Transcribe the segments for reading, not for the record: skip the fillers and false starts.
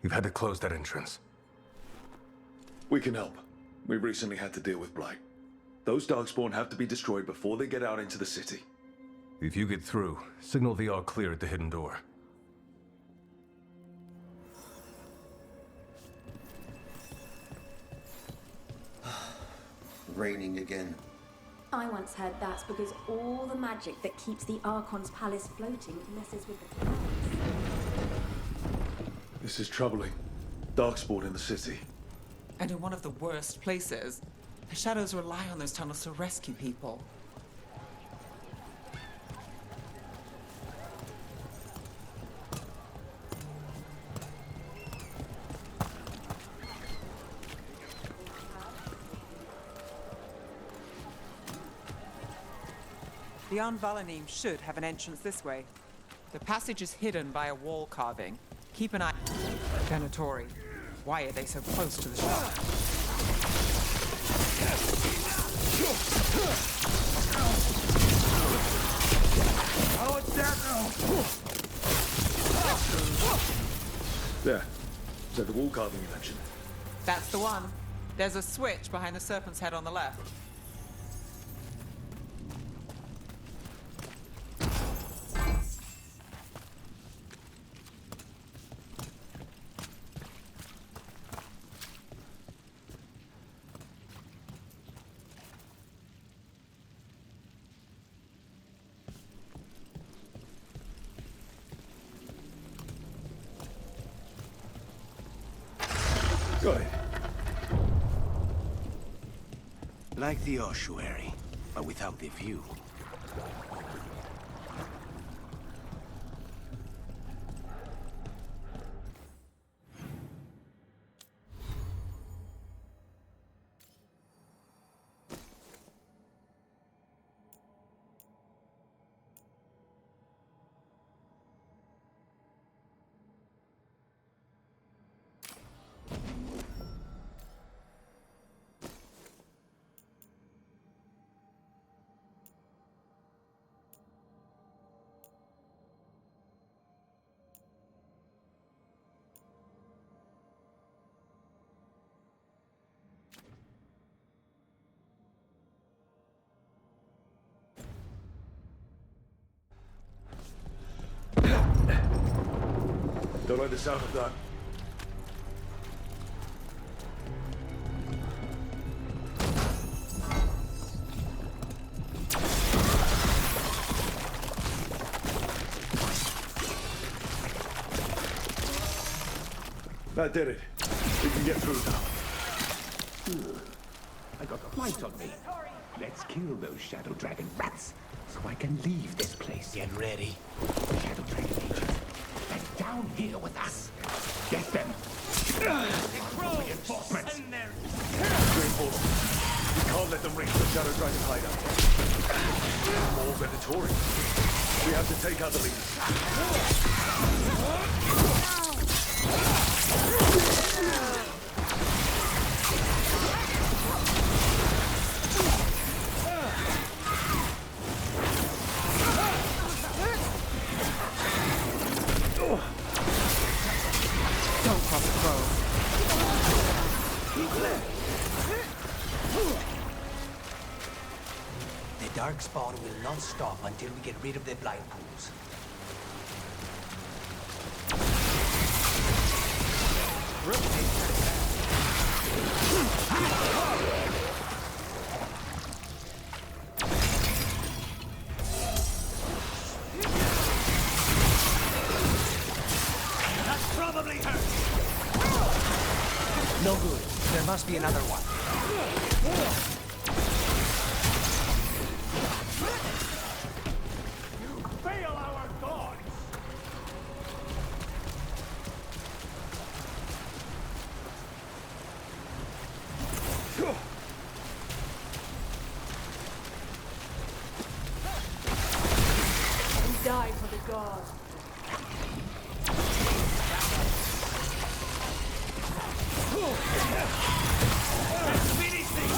You've had to close that entrance. We can help. We recently had to deal with Blight. Those Darkspawn have to be destroyed before they get out into the city. If you get through, signal the all clear at the hidden door. Raining again. I once heard that's because all the magic that keeps the Archon's palace floating messes with the clouds. This is troubling. Darkspawn in the city. And in one of the worst places. The Shadows rely on those tunnels to rescue people. The Anvalanim should have an entrance this way. The passage is hidden by a wall carving. Keep an eye... Venatori. Why are they so close to the shop? Oh, it's down now! There. Is that the wall carving you mentioned? That's the one. There's a switch behind the serpent's head on the left. Got it. Like the ossuary, but without the view. Don't like the sound of that. That did it. We can get through now. I got the light on me. Let's kill those Shadow Dragon rats, so I can leave this place. Get ready. Shadow Dragon agents, they're down here with us. Get them. Reinforcements. Reinforcements. We can't let them reach the Shadow Dragon hideout. More Venatori. We have to take out the leaders. Don't cross the road. The Darkspawn will not stop until we get rid of the blind pools. That's probably her. No good. There must be another one. Fail our gods. We die for the gods. Let's finish this.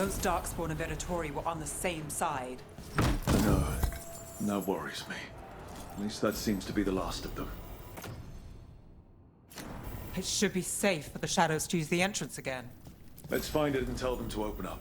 Those Darkspawn and Venatori were on the same side. No, that worries me. At least that seems to be the last of them. It should be safe for the shadows to use the entrance again. Let's find it and tell them to open up.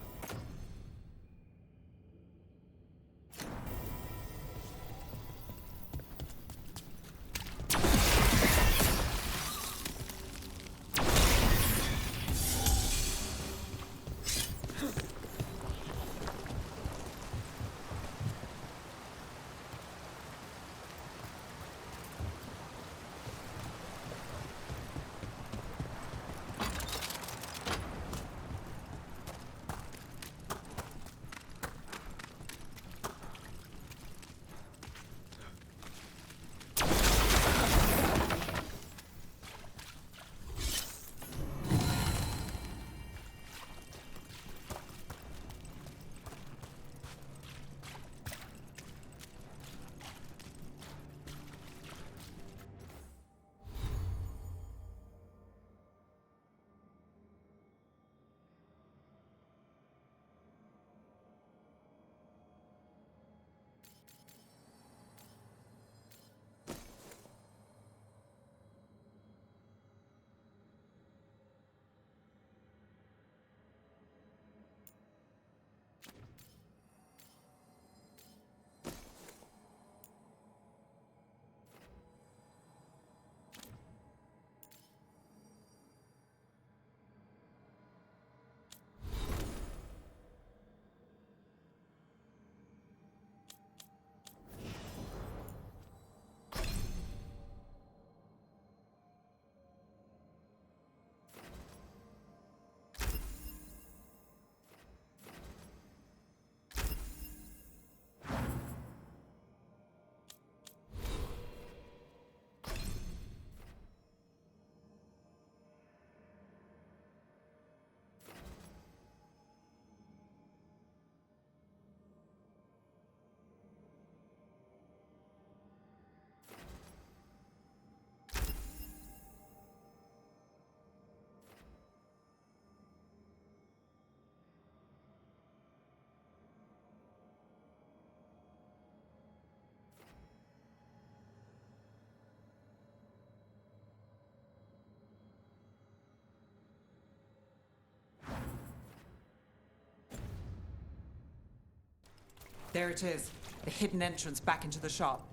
There it is, the hidden entrance back into the shop.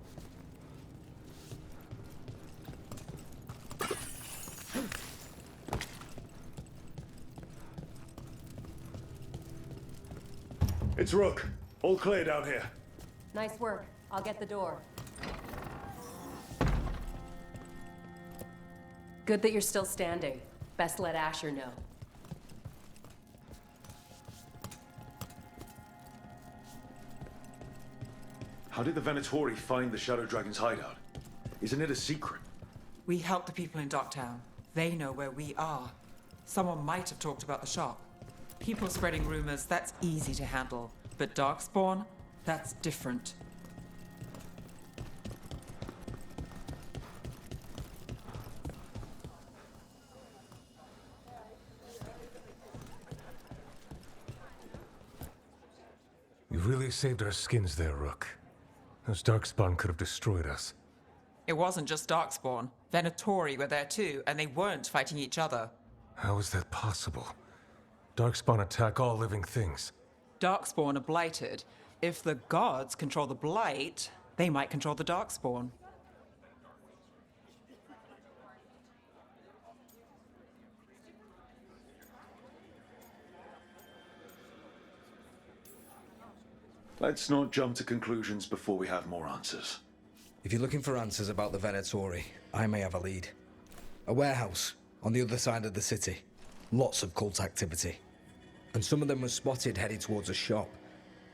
It's Rook. All clear down here. Nice work. I'll get the door. Good that you're still standing. Best let Asher know. How did the Venatori find the Shadow Dragon's hideout? Isn't it a secret? We help the people in Docktown. They know where we are. Someone might have talked about the shop. People spreading rumors, that's easy to handle. But Darkspawn, that's different. You really saved our skins there, Rook. Those Darkspawn could have destroyed us. It wasn't just Darkspawn. Venatori were there too, and they weren't fighting each other. How is that possible? Darkspawn attack all living things. Darkspawn are blighted. If the gods control the blight, they might control the Darkspawn. Let's not jump to conclusions before we have more answers. If you're looking for answers about the Venatori, I may have a lead. A warehouse on the other side of the city. Lots of cult activity. And some of them were spotted headed towards a shop.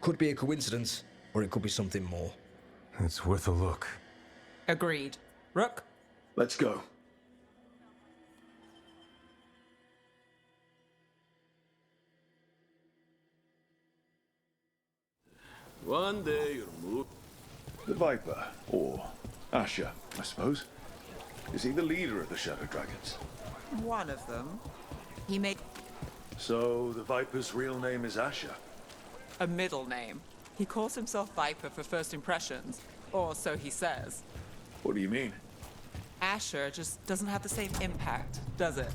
Could be a coincidence, or it could be something more. It's worth a look. Agreed. Rook? Let's go. One day you'll move. The Viper, or Asher, I suppose. Is he the leader of the Shadow Dragons? One of them. He made... So, the Viper's real name is Asher. A middle name. He calls himself Viper for first impressions, or so he says. What do you mean? Asher just doesn't have the same impact, does it?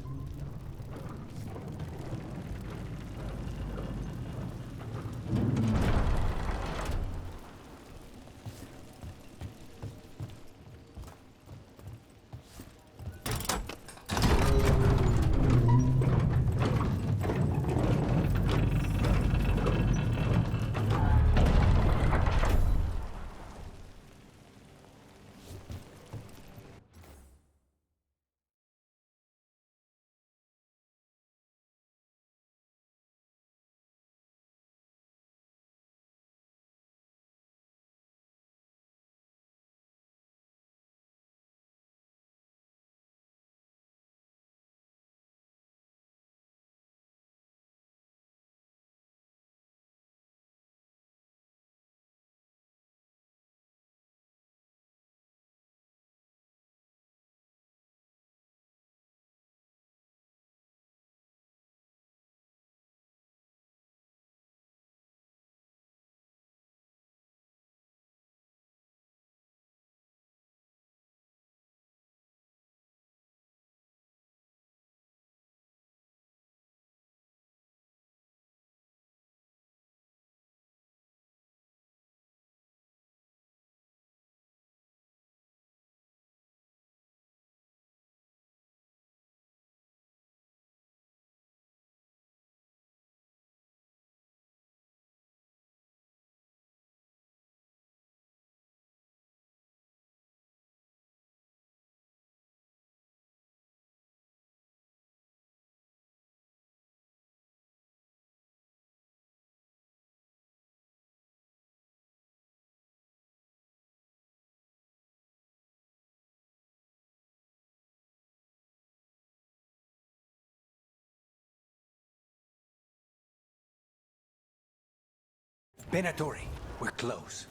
Venatori, we're close.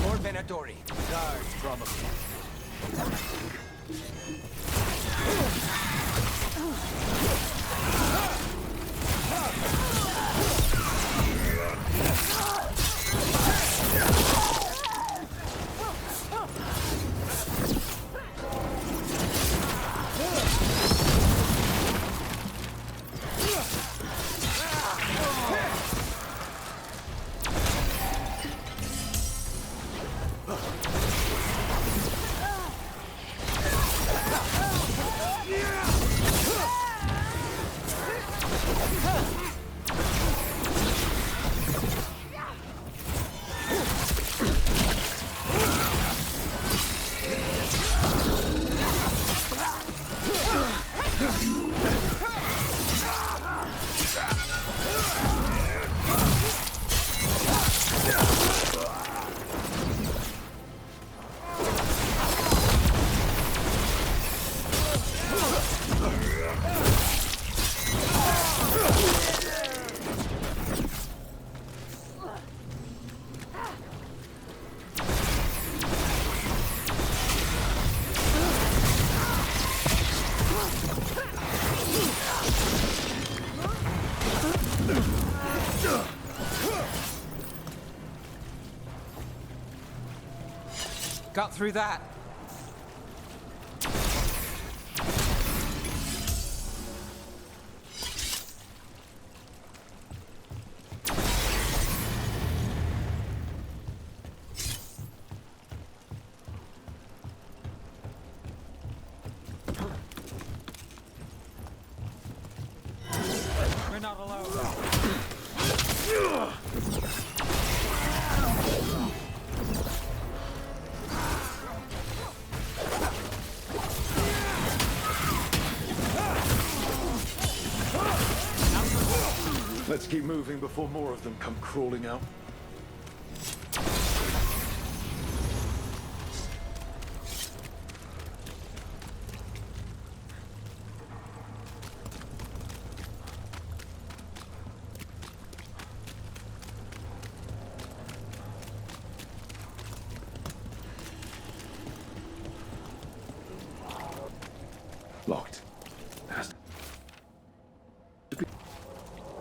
More Venatori. Guards, probably. Got through that. We're not alone. Let's keep moving before more of them come crawling out.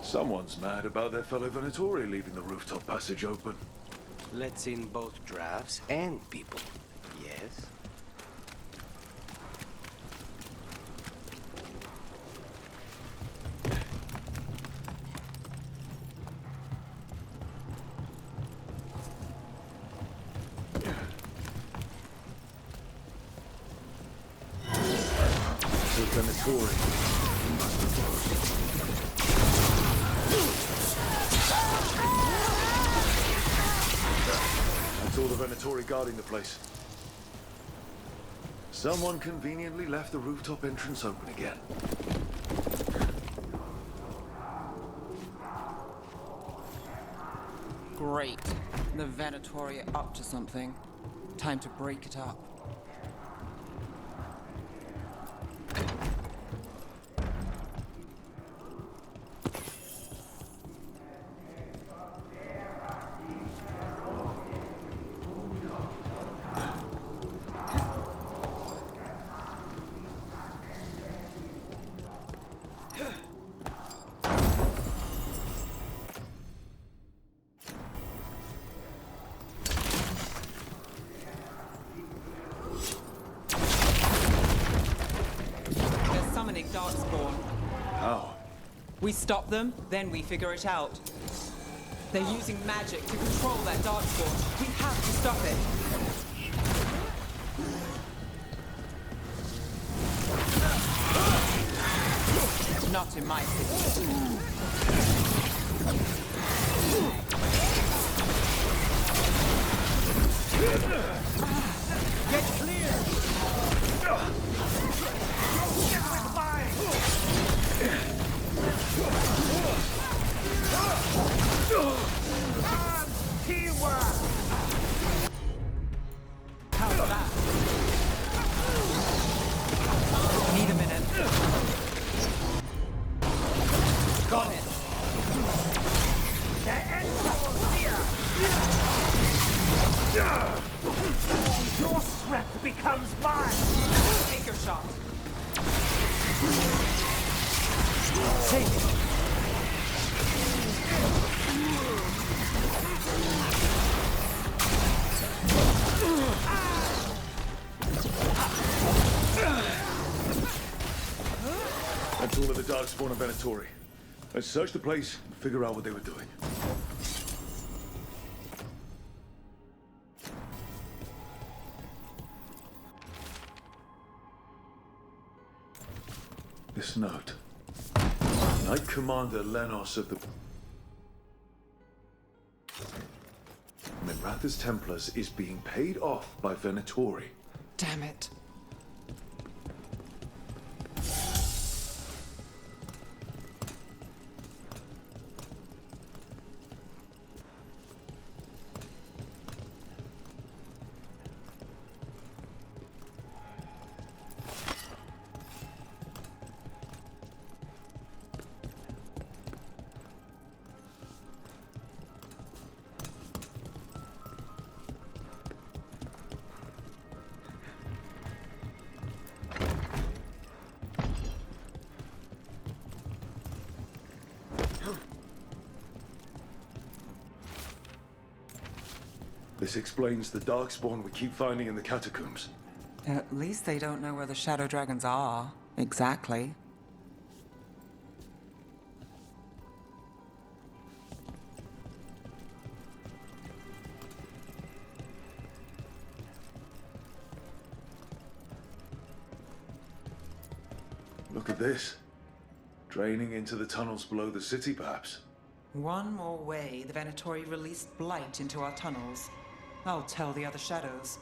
Someone's mad about their fellow Venatori leaving the rooftop passage open. Let's in both drafts and people. Yes? The Venatori must have That's all the Venatori guarding the place. Someone conveniently left the rooftop entrance open again. Great. The Venatori are up to something. Time to break it up. Darkspawn. How? We stop them, then we figure it out. They're using magic to control that Darkspawn. We have to stop it. Not in my city. Get clear! Teamwork! How's that? Need a minute. Got it. The end's here! Your strength becomes mine! Take your shot. Take it! That's all of the Darkspawn and Venatori. Let's search the place and figure out what they were doing. This note. Knight Commander Lenos of the Minratha's Templars is being paid off by Venatori. Damn it. This explains the Darkspawn we keep finding in the catacombs. At least they don't know where the Shadow Dragons are. Exactly. Look at this. Draining into the tunnels below the city, perhaps. One more way the Venatori released blight into our tunnels. I'll tell the other shadows.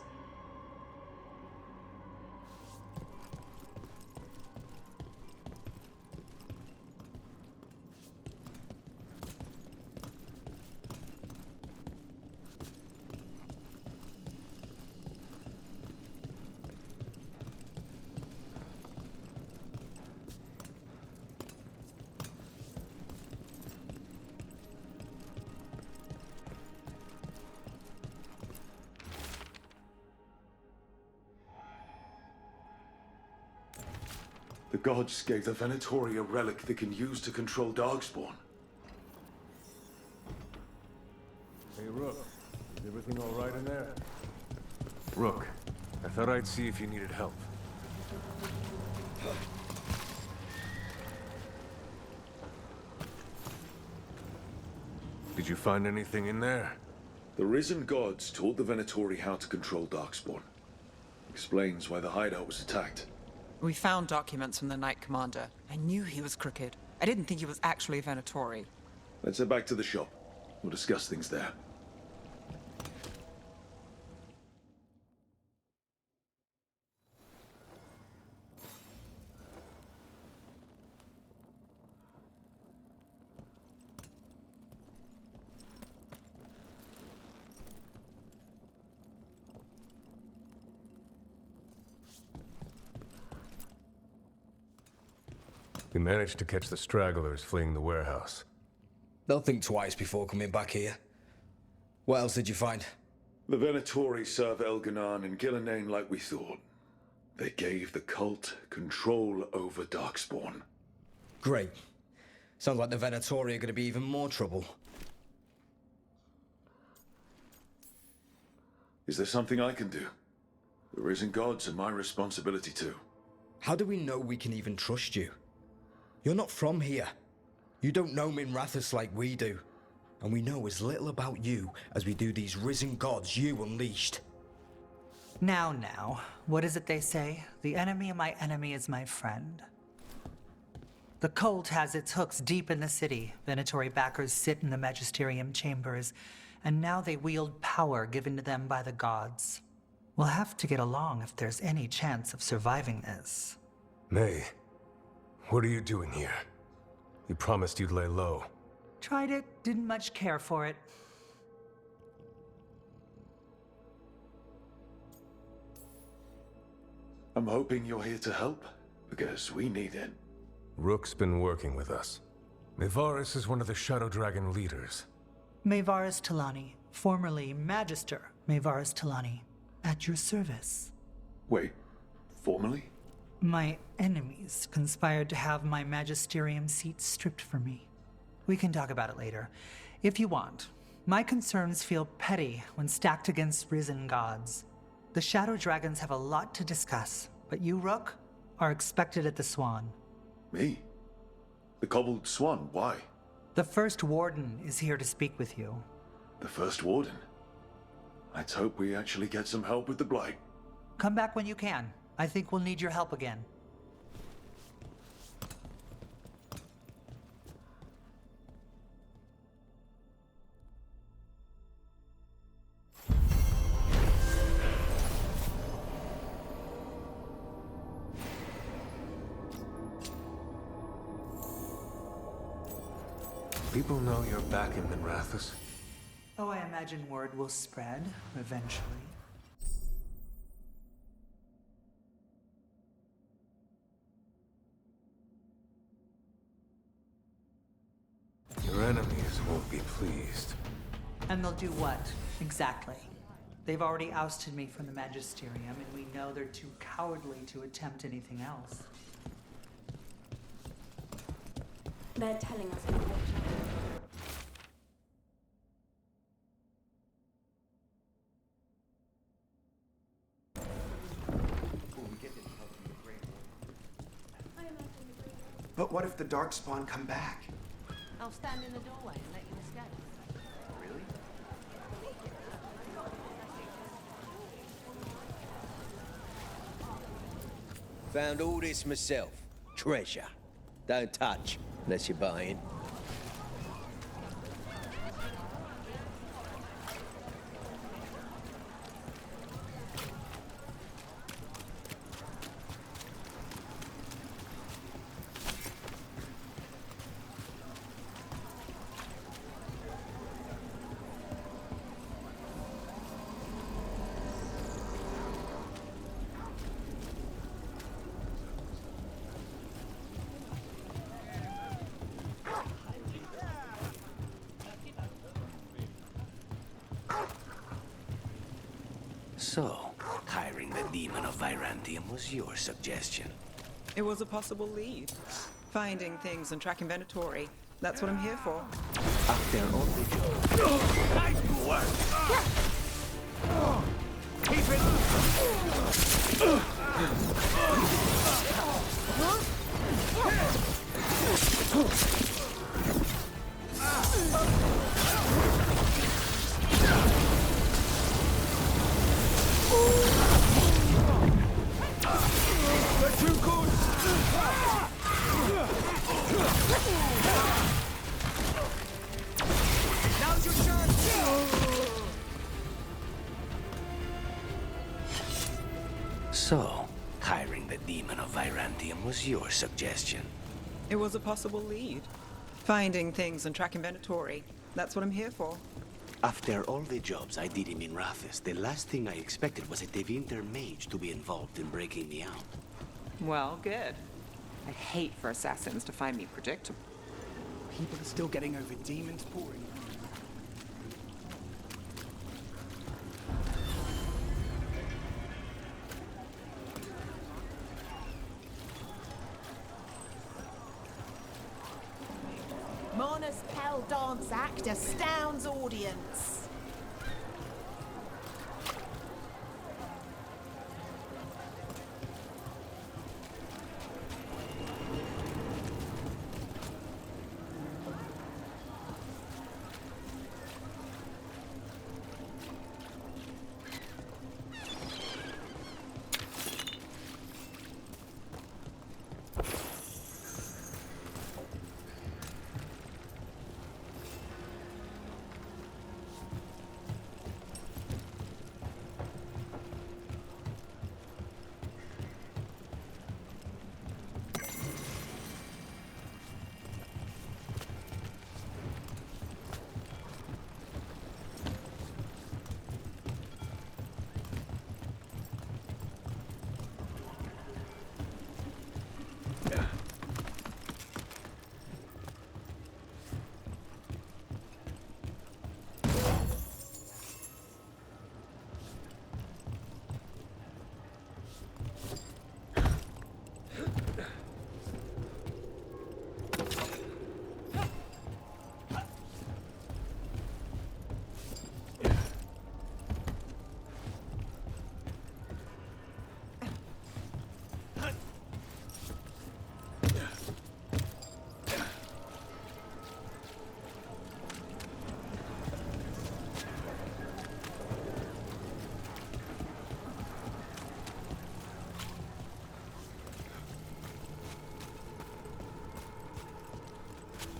The gods gave the Venatori a relic they can use to control Darkspawn. Hey, Rook. Is everything all right in there? Rook, I thought I'd see if you needed help. Did you find anything in there? The risen gods taught the Venatori how to control Darkspawn. Explains why the hideout was attacked. We found documents from the Knight Commander. I knew he was crooked. I didn't think he was actually a Venatori. Let's head back to the shop. We'll discuss things there. We managed to catch the stragglers fleeing the warehouse. They'll think twice before coming back here. What else did you find? The Venatori serve Elganon and Gillenane like we thought. They gave the cult control over Darkspawn. Great. Sounds like the Venatori are going to be even more trouble. Is there something I can do? The risen gods are my responsibility too. How do we know we can even trust you? You're not from here. You don't know Minrathous like we do. And we know as little about you as we do these risen gods you unleashed. Now, what is it they say? The enemy of my enemy is my friend. The cult has its hooks deep in the city. Venatori backers sit in the magisterium chambers, and now they wield power given to them by the gods. We'll have to get along if there's any chance of surviving this. May, what are you doing here? You promised you'd lay low. Tried it, didn't much care for it. I'm hoping you're here to help, because we need it. Rook's been working with us. Mayvaris is one of the Shadow Dragon leaders. Mayvaris Talani, formerly Magister Mayvaris Talani, at your service. Wait, formally? My enemies conspired to have my magisterium seat stripped from me. We can talk about it later, if you want. My concerns feel petty when stacked against risen gods. The Shadow Dragons have a lot to discuss, but you, Rook, are expected at the Swan. Me? The Cobbled Swan, why? The First Warden is here to speak with you. The First Warden? Let's hope we actually get some help with the Blight. Come back when you can. I think we'll need your help again. People know you're back in Minrathous? Oh, I imagine word will spread eventually. Your enemies won't be pleased. And they'll do what, exactly? They've already ousted me from the Magisterium, and we know they're too cowardly to attempt anything else. They're telling us to watch out. But what if the Darkspawn come back? I'll stand in the doorway and let you escape. Really? Found all this myself. Treasure. Don't touch unless you're buying. So, hiring the demon of Virantium was your suggestion. It was a possible lead. Finding things and tracking Venatori. That's what I'm here for. Up there on the job. Keep it! They're too good! Now's your chance! So, hiring the demon of Virantium was your suggestion. It was a possible lead. Finding things and tracking Venatori. That's what I'm here for. After all the jobs I did in Minrathis, the last thing I expected was a Devinter mage to be involved in breaking me out. Well, good. I'd hate for assassins to find me predictable. People are still getting over demons pouring. Mona's Pell dance act astounds audience.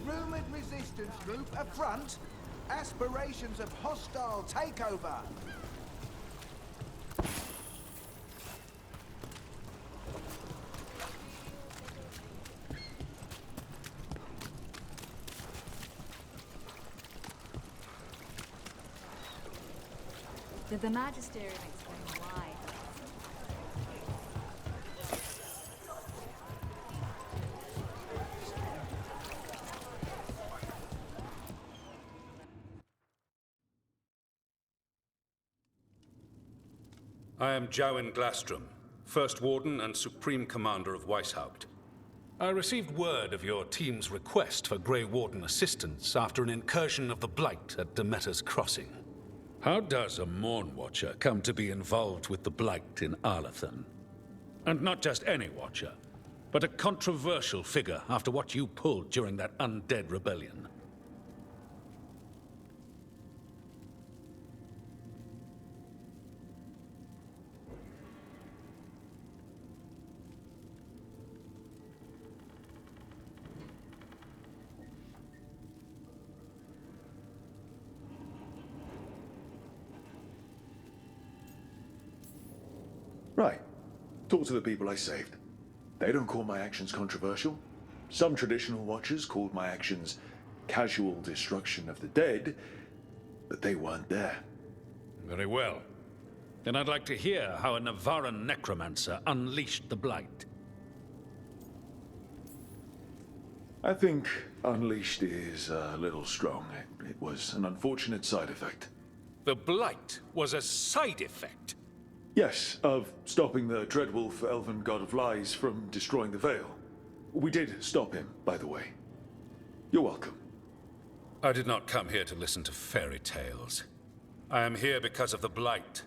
Rumored resistance group affront. Aspirations of hostile takeover. Did the Magisterium explain why? I am Jowin Glastrom, First Warden and Supreme Commander of Weishaupt. I received word of your team's request for Grey Warden assistance after an incursion of the Blight at Demeter's Crossing. How does a Morn Watcher come to be involved with the Blight in Arlathan? And not just any Watcher, but a controversial figure after what you pulled during that undead rebellion. Right. Talk to the people I saved. They don't call my actions controversial. Some traditional watchers called my actions casual destruction of the dead, but they weren't there. Very well. Then I'd like to hear how a Navaran necromancer unleashed the Blight. I think unleashed is a little strong. It was an unfortunate side effect. The Blight was a side effect? Yes, of stopping the Dreadwolf, elven god of lies, from destroying the Veil. We did stop him, by the way. You're welcome. I did not come here to listen to fairy tales. I am here because of the Blight.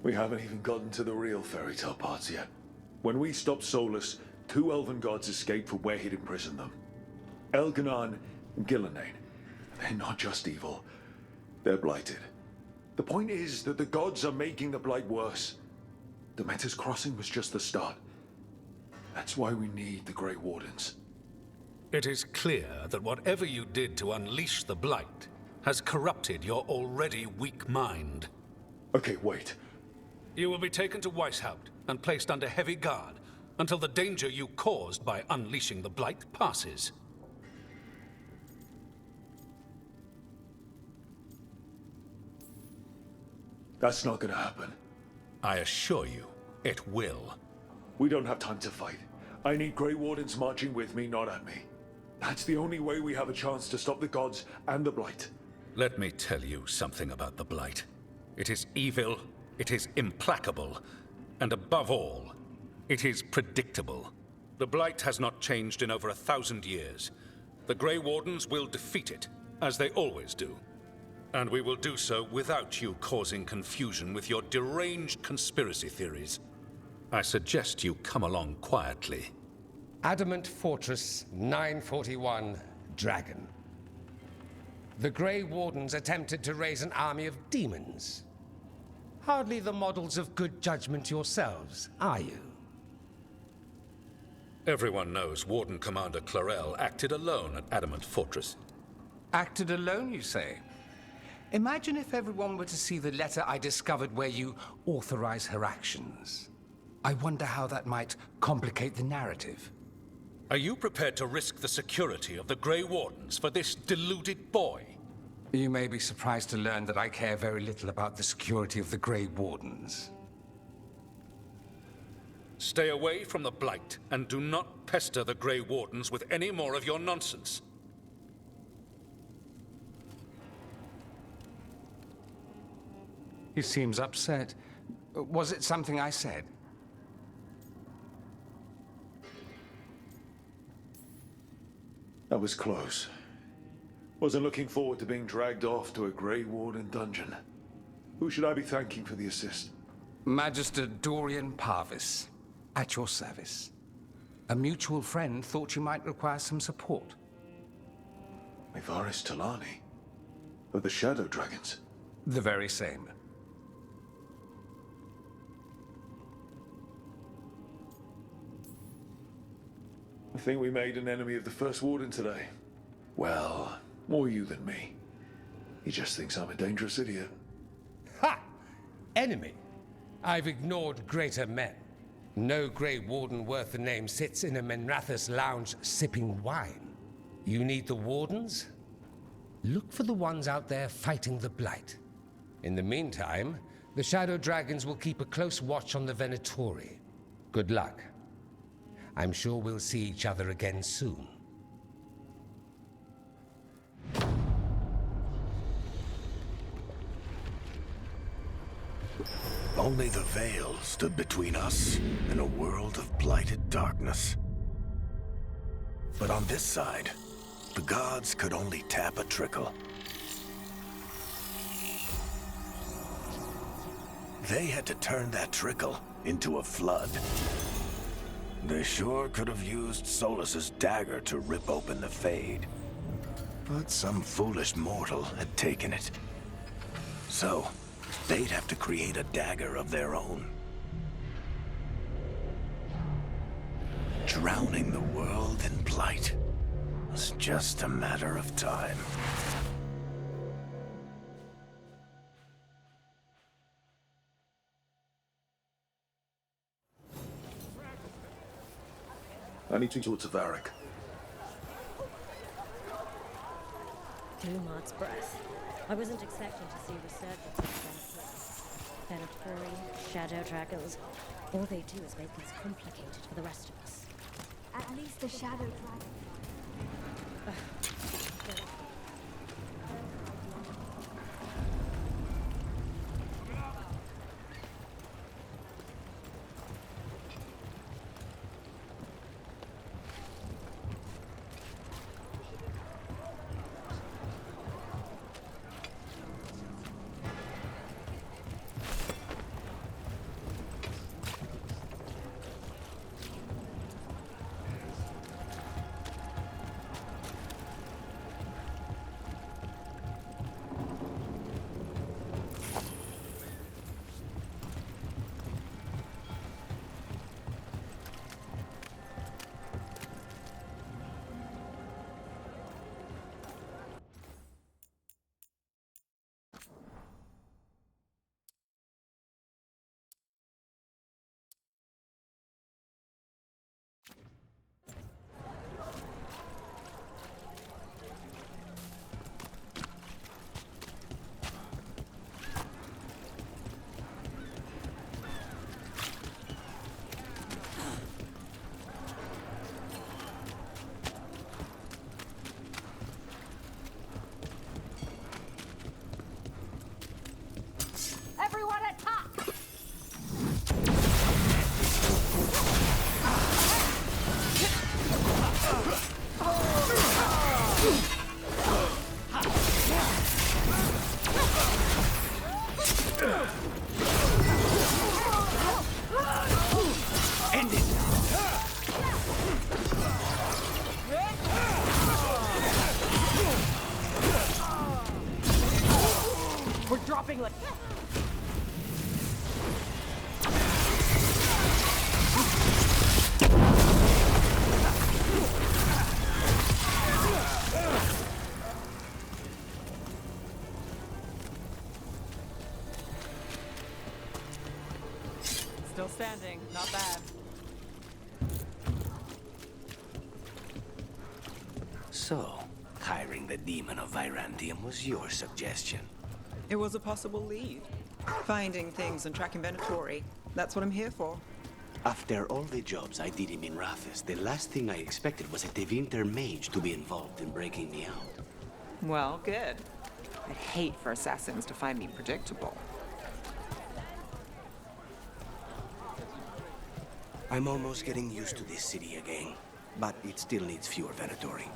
We haven't even gotten to the real fairy tale parts yet. When we stopped Solus, 2 elven gods escaped from where he'd imprisoned them. Elganon and Gillenane. They're not just evil. They're blighted. The point is that the gods are making the Blight worse. Demeter's crossing was just the start. That's why we need the Grey Wardens. It is clear that whatever you did to unleash the Blight has corrupted your already weak mind. Okay, wait. You will be taken to Weishaupt and placed under heavy guard until the danger you caused by unleashing the Blight passes. That's not gonna happen. I assure you, it will. We don't have time to fight. I need Grey Wardens marching with me, not at me. That's the only way we have a chance to stop the gods and the Blight. Let me tell you something about the Blight. It is evil, it is implacable, and above all, it is predictable. The Blight has not changed in over 1,000 years. The Grey Wardens will defeat it, as they always do. And we will do so without you causing confusion with your deranged conspiracy theories. I suggest you come along quietly. Adamant Fortress 941, Dragon. The Grey Wardens attempted to raise an army of demons. Hardly the models of good judgment yourselves, are you? Everyone knows Warden Commander Clarel acted alone at Adamant Fortress. Acted alone, you say? Imagine if everyone were to see the letter I discovered where you authorize her actions. I wonder how that might complicate the narrative. Are you prepared to risk the security of the Grey Wardens for this deluded boy? You may be surprised to learn that I care very little about the security of the Grey Wardens. Stay away from the Blight, and do not pester the Grey Wardens with any more of your nonsense. He seems upset. Was it something I said? That was close. Wasn't looking forward to being dragged off to a Grey Warden dungeon. Who should I be thanking for the assist? Magister Dorian Parvis, at your service. A mutual friend thought you might require some support. Ivaris Talani, of the Shadow Dragons. The very same. I think we made an enemy of the First Warden today. Well, more you than me. He just thinks I'm a dangerous idiot. Ha! Enemy? I've ignored greater men. No Grey Warden worth the name sits in a Menrathus lounge sipping wine. You need the Wardens? Look for the ones out there fighting the Blight. In the meantime, the Shadow Dragons will keep a close watch on the Venatori. Good luck. I'm sure we'll see each other again soon. Only the veil stood between us and a world of blighted darkness. But on this side, the gods could only tap a trickle. They had to turn that trickle into a flood. They sure could have used Solus's dagger to rip open the Fade. But some foolish mortal had taken it. So, they'd have to create a dagger of their own. Drowning the world in blight was just a matter of time. I need to talk to Varric. Dumart's breath. I wasn't expecting to see resurgence of Venatori, Shadow Dragons. All they do is make things complicated for the rest of us. At least the Shadow Dragon. dropping like... Still standing, not bad. So, hiring the demon of Virantium was your suggestion. It was a possible lead. Finding things and tracking Venatori. That's what I'm here for. After all the jobs I did in Minrathis, the last thing I expected was a Tevinter mage to be involved in breaking me out. Well, good. I'd hate for assassins to find me predictable. I'm almost getting used to this city again, but it still needs fewer Venatori.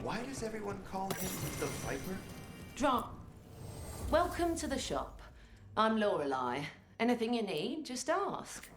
Why does everyone call him the Viper? Welcome to the shop. I'm Lorelei. Anything you need, just ask.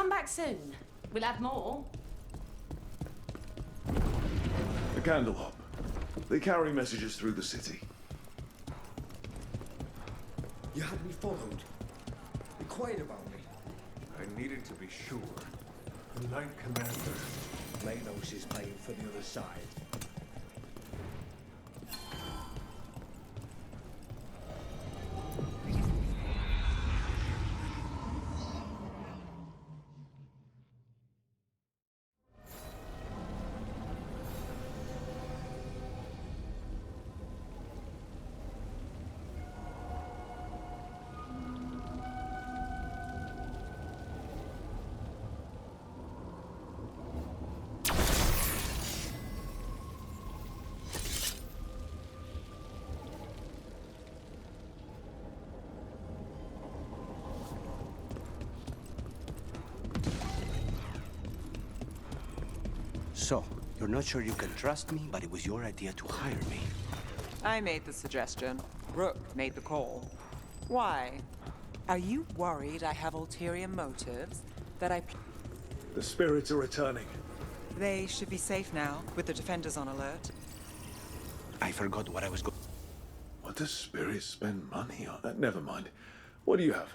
Come back soon. We'll have more. The candle hop. They carry messages through the city. You had me followed. Be quiet about me. I needed to be sure. The Knight Commander. Lanos is playing for the other side. So, you're not sure you can trust me, but it was your idea to hire me. I made the suggestion. Rook made the call. Why? Are you worried I have ulterior motives? That I... The spirits are returning. They should be safe now, with the defenders on alert. I forgot what I was going... What does spirits spend money on? Never mind. What do you have?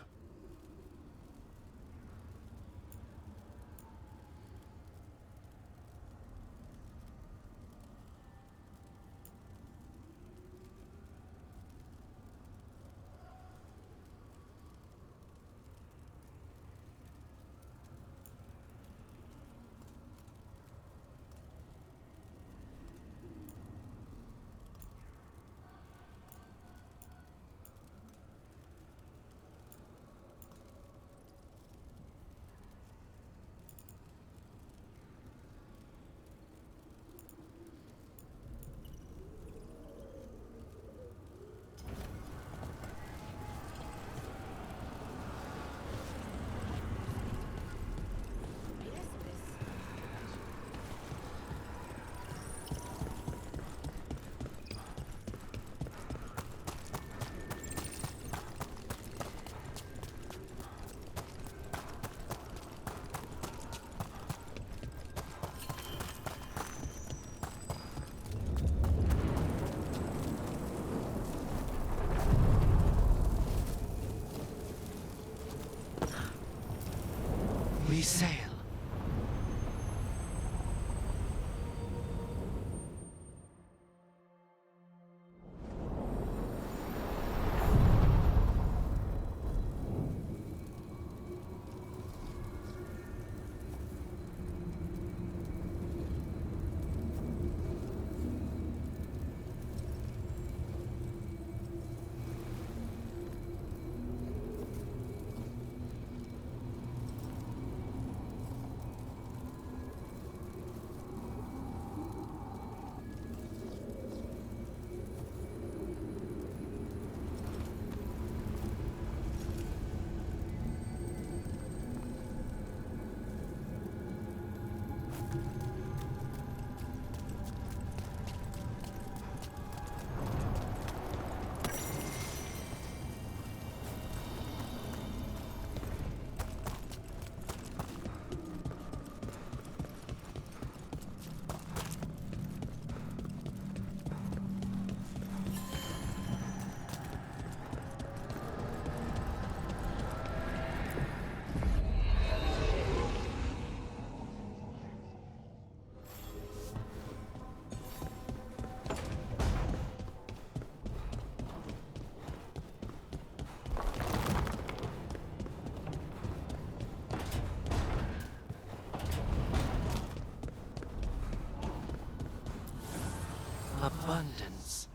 We sail. Abundance.